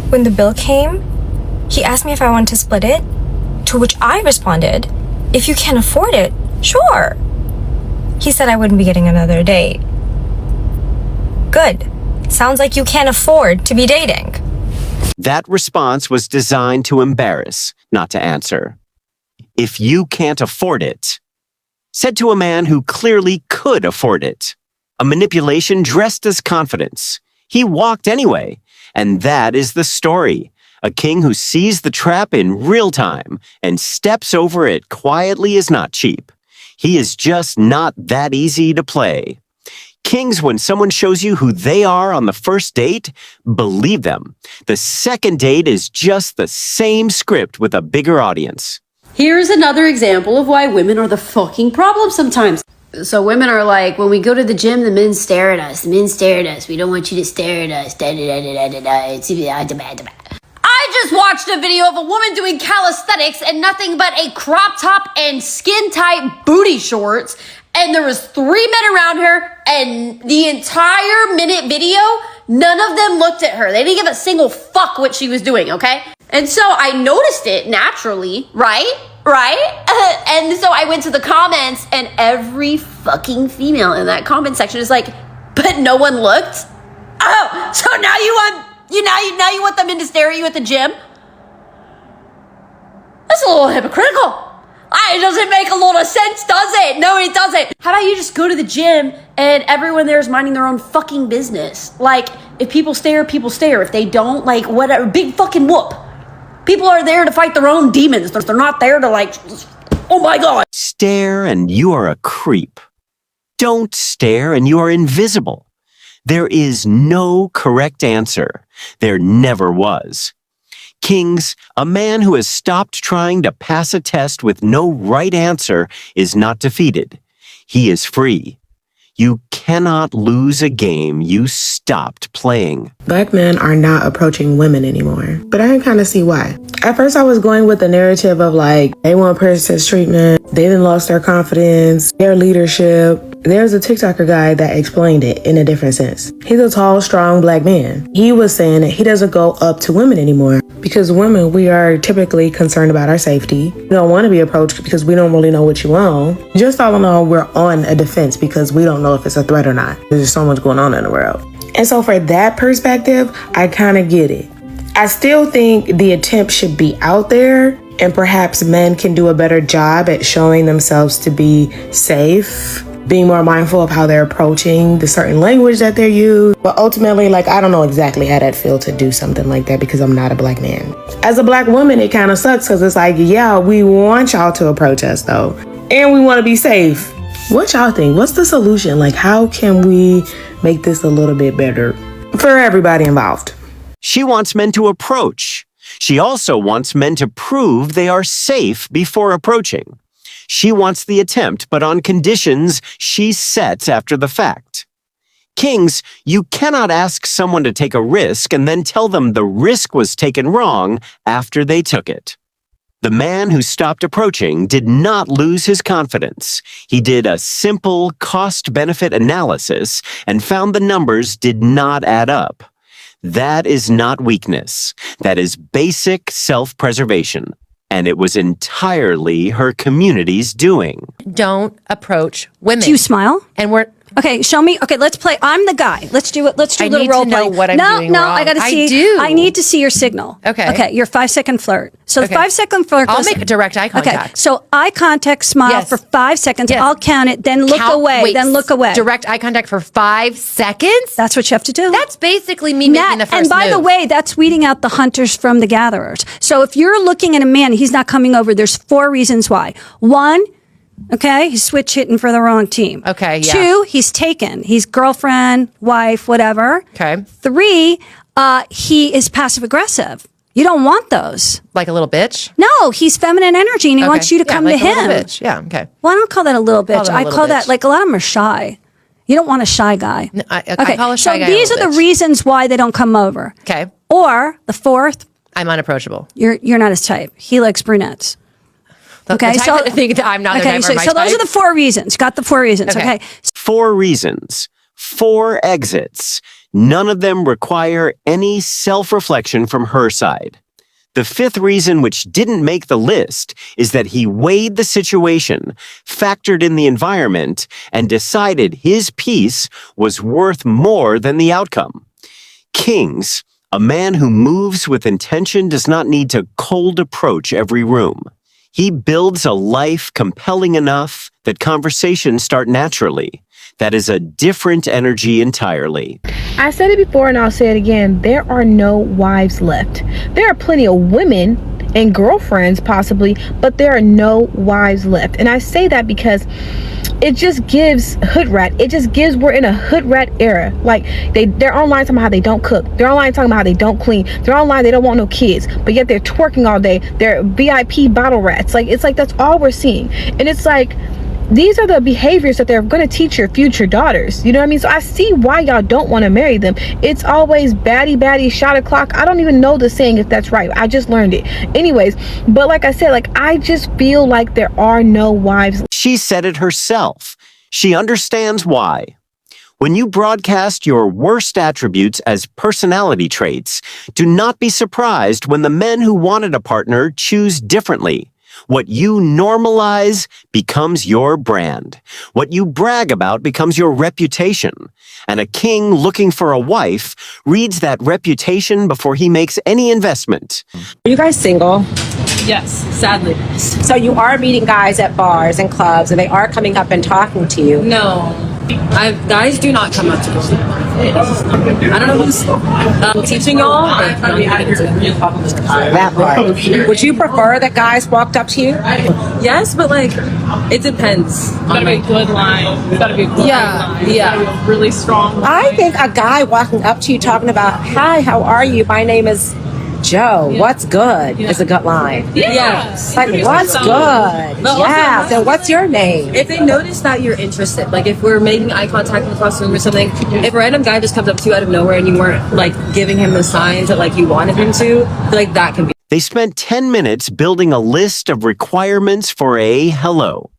When the bill came, he asked me if I wanted to split it, to which I responded, if you can't afford it, sure. He said I wouldn't be getting another date. Good. Sounds like you can't afford to be dating. That response was designed to embarrass, not to answer. If you can't afford it, said to a man who clearly could afford it. A manipulation dressed as confidence. He walked anyway, and that is the story. A king who sees the trap in real time and steps over it quietly is not cheap. He is just not that easy to play. Kings, when someone shows you who they are on the first date, believe them. The second date is just the same script with a bigger audience. Here's another example of why women are the fucking problem sometimes. So women are like, when we go to the gym, the men stare at us. The men stare at us. We don't want you to stare at us. I just watched a video of a woman doing calisthenics and nothing but a crop top and skin-tight booty shorts. And there was 3 men around her, and the entire minute video, none of them looked at her. They didn't give a single fuck what she was doing, okay? And so I noticed it naturally, right? And so I went to the comments, and every fucking female in that comment section is like, but no one looked? Oh, so now you want them in to stare at you at the gym? That's a little hypocritical. It doesn't make a lot of sense, does it? No, it doesn't. How about you just go to the gym and everyone there is minding their own fucking business? Like, if people stare, people stare. If they don't, like, whatever, big fucking whoop. People are there to fight their own demons. They're not there to, like, oh my God. Stare and you are a creep. Don't stare and you are invisible. There is no correct answer. There never was. Kings, a man who has stopped trying to pass a test with no right answer is not defeated. He is free. You cannot lose a game you stopped playing. Black men are not approaching women anymore, but I can kind of see why. At first, I was going with the narrative of like, they want princess treatment, they done lost their confidence, their leadership. There's a TikToker guy that explained it in a different sense. He's a tall, strong black man. He was saying that he doesn't go up to women anymore because women, we are typically concerned about our safety. We don't want to be approached because we don't really know what you want. Just all in all, we're on a defense because we don't know if it's a threat or not. There's so much going on in the world. And so for that perspective, I kind of get it. I still think the attempt should be out there, and perhaps men can do a better job at showing themselves to be safe, being more mindful of how they're approaching the certain language that they use. But ultimately, like, I don't know exactly how that feels to do something like that because I'm not a black man. As a black woman, it kind of sucks because it's like, yeah, we want y'all to approach us though, and we want to be safe. What y'all think? What's the solution? Like, how can we make this a little bit better for everybody involved? She wants men to approach. She also wants men to prove they are safe before approaching. She wants the attempt, but on conditions she sets after the fact. Kings, you cannot ask someone to take a risk and then tell them the risk was taken wrong after they took it. The man who stopped approaching did not lose his confidence. He did a simple cost-benefit analysis and found the numbers did not add up. That is not weakness. That is basic self-preservation. And it was entirely her community's doing. Don't approach women. Do you smile? And we're... Okay, show me. Okay, let's play. I'm the guy. Let's do it. Let's do a little role play. I need to know what I'm doing No, wrong. I got to see. I do. I need to see your signal. Okay. Okay, your 5-second flirt. So Okay. the 5-second flirt. I'll goes- make direct eye contact. Okay, so eye contact, smile Yes. for 5 seconds. Yes. I'll count it. Then look away. Wait, then look away. Direct eye contact for 5 seconds? That's what you have to do. That's basically me making the first and by the move. way, that's weeding out the hunters from the gatherers. So if you're looking at a man, he's not coming over. There's 4 reasons why. 1, okay, he's switch hitting for the wrong team. Okay, yeah. 2, he's taken. He's girlfriend, wife, whatever. Okay. 3, he is passive aggressive. You don't want those. Like a little bitch? No, he's feminine energy and he Okay. wants you to Yeah, come like to a little him. bitch. Yeah, okay. Well, I don't call that a little bitch. them a I little call that, bitch. like, a lot of them are shy. You don't want a shy guy. No, I call a shy guy So a these are little the bitch. reasons why they don't come over. Okay. Or the 4th, I'm unapproachable. you're not his type. He likes brunettes. Okay, the type so that I think that I'm not their okay, type or my so those type. are the 4 reasons. Got the 4 reasons. Okay. Okay. 4 reasons, 4 exits. None of them require any self-reflection from her side. The fifth reason, which didn't make the list, is that he weighed the situation, factored in the environment, and decided his piece was worth more than the outcome. Kings, a man who moves with intention, does not need to cold approach every room. He builds a life compelling enough that conversations start naturally. That is a different energy entirely. I said it before and I'll say it again. There are no wives left. There are plenty of women and girlfriends possibly, but there are no wives left. And I say that because it just gives hood rat. It just gives, we're in a hood rat era. Like they're online talking about how they don't cook. They're online talking about how they don't clean. They're online, they don't want no kids, but yet they're twerking all day. They're VIP bottle rats. Like, it's like, that's all we're seeing. And it's like, these are the behaviors that they're going to teach your future daughters. You know what I mean? So I see why y'all don't want to marry them. It's always baddie, shot o'clock. I don't even know the saying if that's right. I just learned it. Anyways, but like I said, like, I just feel like there are no wives. She said it herself. She understands why. When you broadcast your worst attributes as personality traits, do not be surprised when the men who wanted a partner choose differently. What you normalize becomes your brand. What you brag about becomes your reputation. And a king looking for a wife reads that reputation before he makes any investment. Are you guys single? Yes, sadly. So you are meeting guys at bars and clubs, and they are coming up and talking to you? No. Guys do not come up to me. I don't know who's teaching y'all, but That part. Would you prefer that guys walked up to you? yes, but like, it depends. It's gotta be a good line. It's gotta be a good line. Yeah. Really strong. I think a guy walking up to you talking about, "Hi, how are you? My name is Joe. What's good?" is a good line. Yes. Like, what's good? But Yeah. also- So what's your name? If they notice that you're interested, like if we're making eye contact across the room or something, if a random guy just comes up to you out of nowhere and you weren't like giving him the signs that like you wanted him to, like that can be. They spent 10 minutes building a list of requirements for a hello.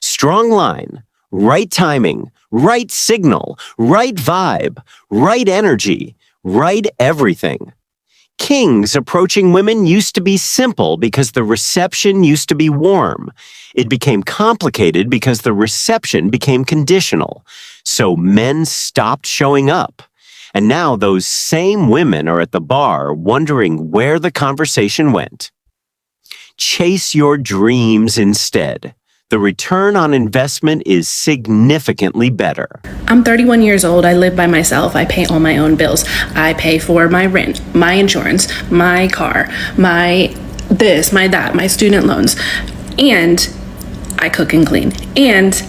Strong line, right timing, right signal, right vibe, right energy, right everything. Kings approaching women used to be simple because the reception used to be warm. It became complicated because the reception became conditional. So men stopped showing up. And now those same women are at the bar wondering where the conversation went. Chase your dreams instead. The return on investment is significantly better. I'm 31 years old. I live by myself. I pay all my own bills. I pay for my rent, my insurance, my car, my this, my that, my student loans. And I cook and clean. And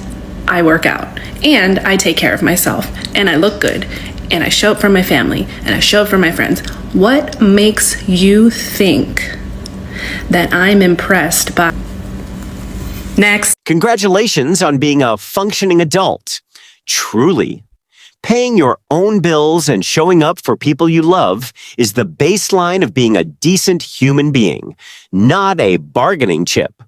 I work out. And I take care of myself. And I look good. And I show up for my family. And I show up for my friends. What makes you think that I'm impressed by... Next. Congratulations on being a functioning adult. Truly. Paying your own bills and showing up for people you love is the baseline of being a decent human being, not a bargaining chip.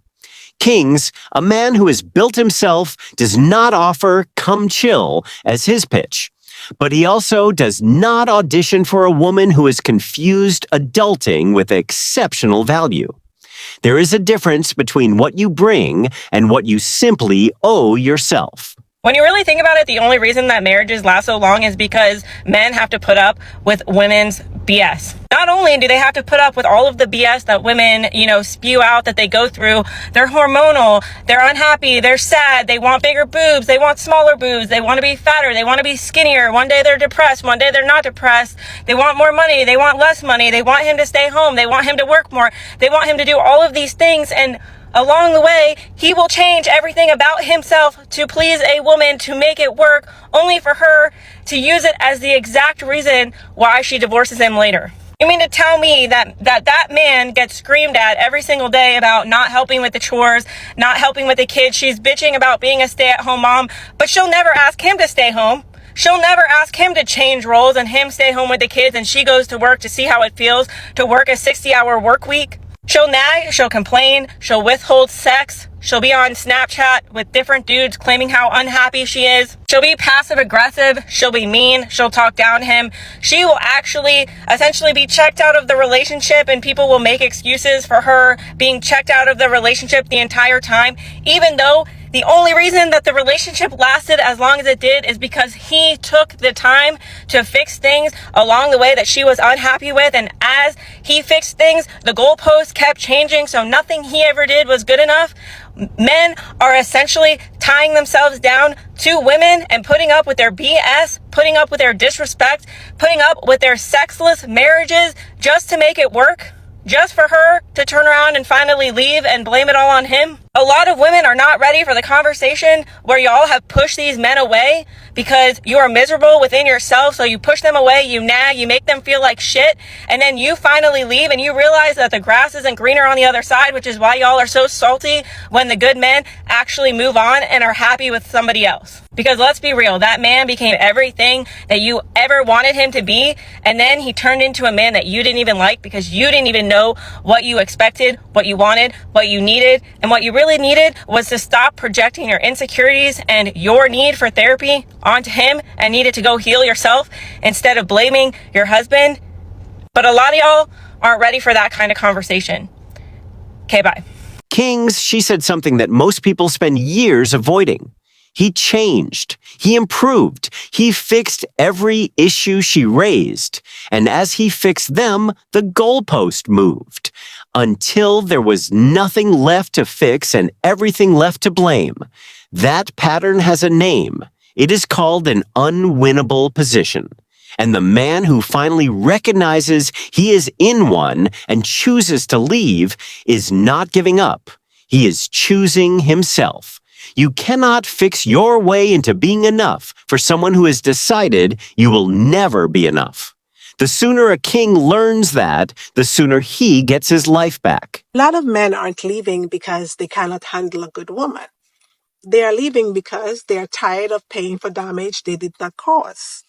Kings, a man who has built himself, does not offer "come chill" as his pitch. But he also does not audition for a woman who has confused adulting with exceptional value. There is a difference between what you bring and what you simply owe yourself. When you really think about it, the only reason that marriages last so long is because men have to put up with women's BS. Not only do they have to put up with all of the BS that women, spew out, that they go through, they're hormonal, they're unhappy, they're sad, they want bigger boobs, they want smaller boobs, they want to be fatter, they want to be skinnier. One day they're depressed, one day they're not depressed. They want more money, they want less money, they want him to stay home, they want him to work more, they want him to do all of these things, and along the way, he will change everything about himself to please a woman, to make it work, only for her to use it as the exact reason why she divorces him later. You mean to tell me that man gets screamed at every single day about not helping with the chores, not helping with the kids? She's bitching about being a stay-at-home mom, but she'll never ask him to stay home. She'll never ask him to change roles and him stay home with the kids, and she goes to work to see how it feels to work a 60-hour work week. She'll nag, she'll complain, she'll withhold sex, she'll be on Snapchat with different dudes claiming how unhappy she is. She'll be passive aggressive, she'll be mean, she'll talk down to him. She will actually essentially be checked out of the relationship, and people will make excuses for her being checked out of the relationship the entire time, even though the only reason that the relationship lasted as long as it did is because he took the time to fix things along the way that she was unhappy with. And as he fixed things, the goalposts kept changing, so nothing he ever did was good enough. Men are essentially tying themselves down to women and putting up with their BS, putting up with their disrespect, putting up with their sexless marriages just to make it work. Just for her to turn around and finally leave and blame it all on him. A lot of women are not ready for the conversation where y'all have pushed these men away because you are miserable within yourself. So you push them away, you nag, you make them feel like shit. And then you finally leave and you realize that the grass isn't greener on the other side, which is why y'all are so salty when the good men actually move on and are happy with somebody else. Because let's be real, that man became everything that you ever wanted him to be. And then he turned into a man that you didn't even like because you didn't even know what you expected, what you wanted, what you needed. And what you really needed was to stop projecting your insecurities and your need for therapy onto him and needed to go heal yourself instead of blaming your husband. But a lot of y'all aren't ready for that kind of conversation. Okay, bye. Kings, she said something that most people spend years avoiding. He changed. He improved. He fixed every issue she raised. And as he fixed them, the goalpost moved. Until there was nothing left to fix and everything left to blame. That pattern has a name. It is called an unwinnable position. And the man who finally recognizes he is in one and chooses to leave is not giving up. He is choosing himself. You cannot fix your way into being enough for someone who has decided you will never be enough. The sooner a king learns that, the sooner he gets his life back. A lot of men aren't leaving because they cannot handle a good woman. They are leaving because they are tired of paying for damage they did not cause.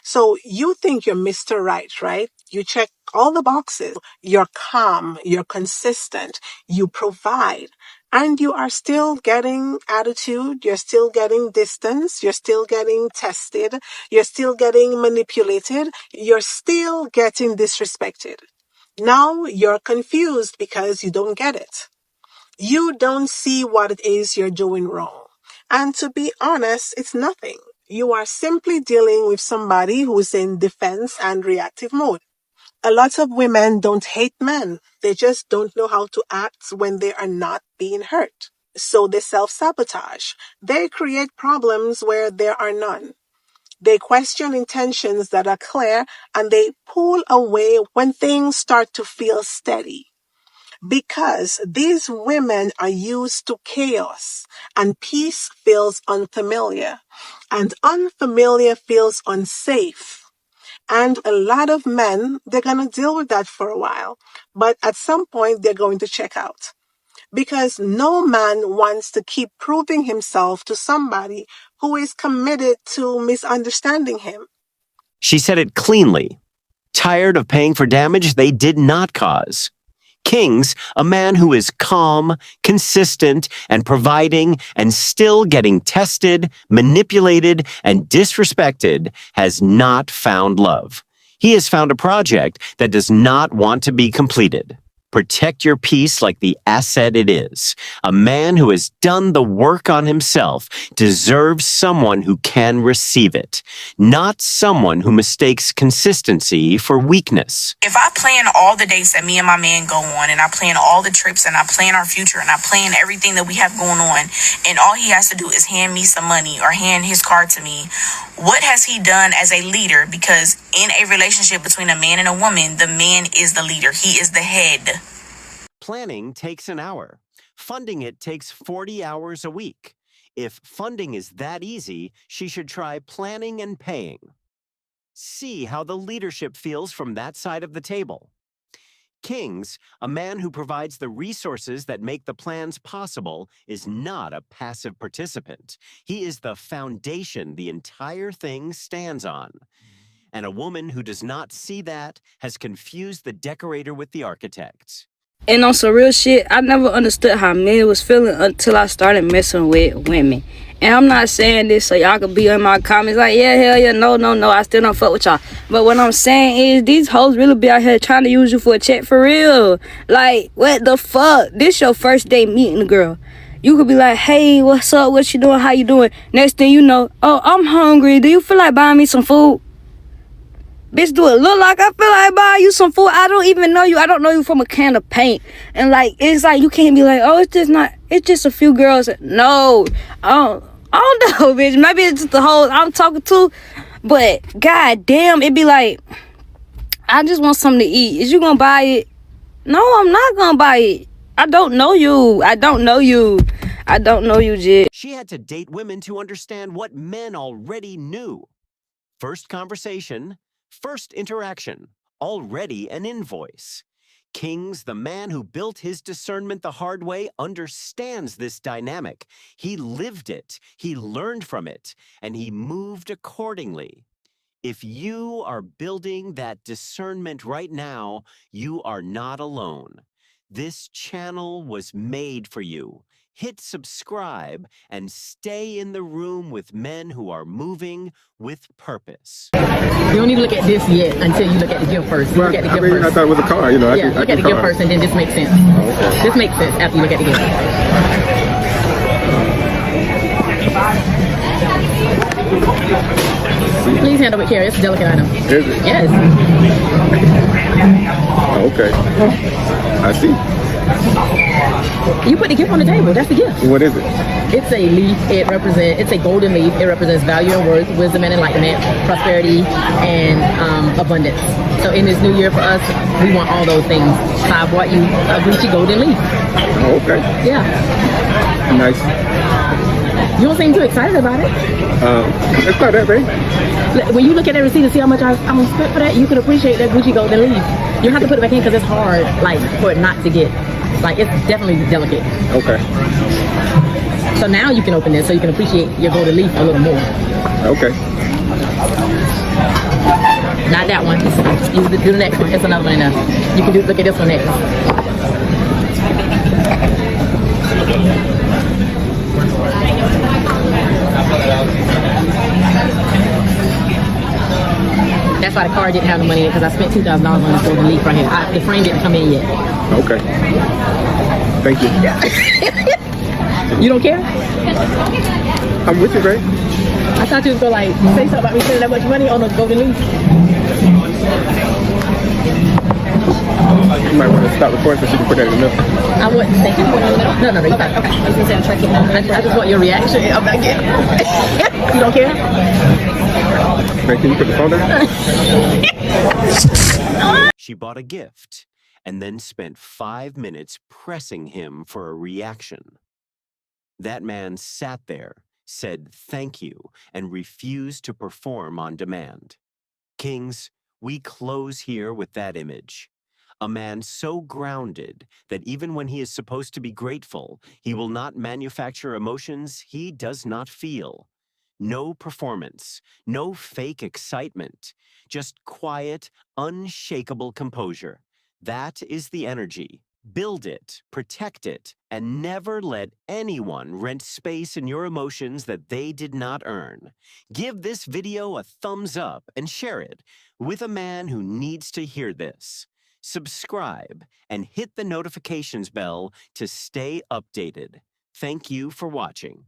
So you think you're Mr. Right? You check all the boxes. You're calm, you're consistent, you provide, and you are still getting attitude, you're still getting distance, you're still getting tested, you're still getting manipulated, you're still getting disrespected. Now you're confused because you don't get it. You don't see what it is you're doing wrong. And to be honest, it's nothing. You are simply dealing with somebody who's in defense and reactive mode. A lot of women don't hate men. They just don't know how to act when they are not being hurt. So they self-sabotage. They create problems where there are none. They question intentions that are clear and they pull away when things start to feel steady. Because these women are used to chaos and peace feels unfamiliar and unfamiliar feels unsafe. And a lot of men, they're going to deal with that for a while, but at some point they're going to check out. Because no man wants to keep proving himself to somebody who is committed to misunderstanding him. She said it cleanly. Tired of paying for damage they did not cause. Kings, a man who is calm, consistent, and providing, and still getting tested, manipulated, and disrespected, has not found love. He has found a project that does not want to be completed. Protect your peace like the asset it is. A man who has done the work on himself deserves someone who can receive it, not someone who mistakes consistency for weakness. If I plan all the dates that me and my man go on, and I plan all the trips, and I plan our future, and I plan everything that we have going on, and all he has to do is hand me some money or hand his car to me, what has he done as a leader? Because in a relationship between a man and a woman, the man is the leader. He is the head. Planning takes an hour. Funding it takes 40 hours a week. If funding is that easy, she should try planning and paying. See how the leadership feels from that side of the table. Kings, a man who provides the resources that make the plans possible, is not a passive participant. He is the foundation the entire thing stands on. And a woman who does not see that has confused the decorator with the architect. And on some real shit, I never understood how men was feeling until I started messing with women. And I'm not saying this so y'all could be in my comments like, yeah, hell yeah, no, I still don't fuck with y'all. But what I'm saying is these hoes really be out here trying to use you for a check for real. Like, what the fuck? This your first day meeting a girl. You could be like, hey, what's up? What you doing? How you doing? Next thing you know, oh, I'm hungry. Do you feel like buying me some food? Bitch, do it look like I feel like buying you some food? I don't even know you. I don't know you from a can of paint. And like, it's like you can't be like, oh, it's just a few girls. No, I don't know, bitch. Maybe it's just the whole I'm talking to. But god damn, it be like, I just want something to eat. Is you gonna buy it? No, I'm not gonna buy it. I don't know you. I don't know you, Jit. She had to date women to understand what men already knew. First conversation, first interaction, already an invoice. Kings, the man who built his discernment the hard way, understands this dynamic. He lived it, he learned from it, and he moved accordingly. If you are building that discernment right now, you are not alone. This channel was made for you. Hit subscribe and stay in the room with men who are moving with purpose. You don't need to look at this yet until you look at the gift first. Well, look at the gift first. I thought it was a car, you know. Yeah, look at the gift first and then this makes sense. Okay. This makes sense after you look at the gift. Please handle with care. It's a delicate item. Is it? Yes. Okay. I see. You put the gift on the table. That's the gift. What is it? It's a leaf. It's a golden leaf. It represents value and worth, wisdom and enlightenment, prosperity and abundance. So in this new year for us, we want all those things. So I bought you a Gucci golden leaf. Oh, okay. Yeah. Nice. You don't seem too excited about it. It's not that big. When you look at that receipt and see how much I'm gonna spend for that, you can appreciate that Gucci golden leaf. You have to put it back in because it's hard, like, for it not to get, like, it's definitely delicate. Okay. So now you can open this so you can appreciate your golden leaf a little more. Okay. Not that one. You do the next one. It's another one enough. You can look at this one next. That's why the car didn't have the money in it, because I spent $2,000 on this golden leaf right here. The frame didn't come in yet. Okay. Thank you. You don't care? I'm with you, babe. I thought you was gonna like say something about me spending that much money on a golden leaf. You might want to stop recording so she can put that in the middle. I wouldn't say you put it in the middle. No, you're fine. Okay. I was gonna say I'm trying to keep I just want your reaction. I'm not getting. You don't care? Hey, can you put the phone down? She bought a gift and then spent 5 minutes pressing him for a reaction. That man sat there, said thank you, and refused to perform on demand. Kings, we close here with that image. A man so grounded that even when he is supposed to be grateful, he will not manufacture emotions he does not feel. No performance, no fake excitement, just quiet, unshakable composure. That is the energy. Build it, protect it, and never let anyone rent space in your emotions that they did not earn. Give this video a thumbs up and share it with a man who needs to hear this. Subscribe and hit the notifications bell to stay updated. Thank you for watching.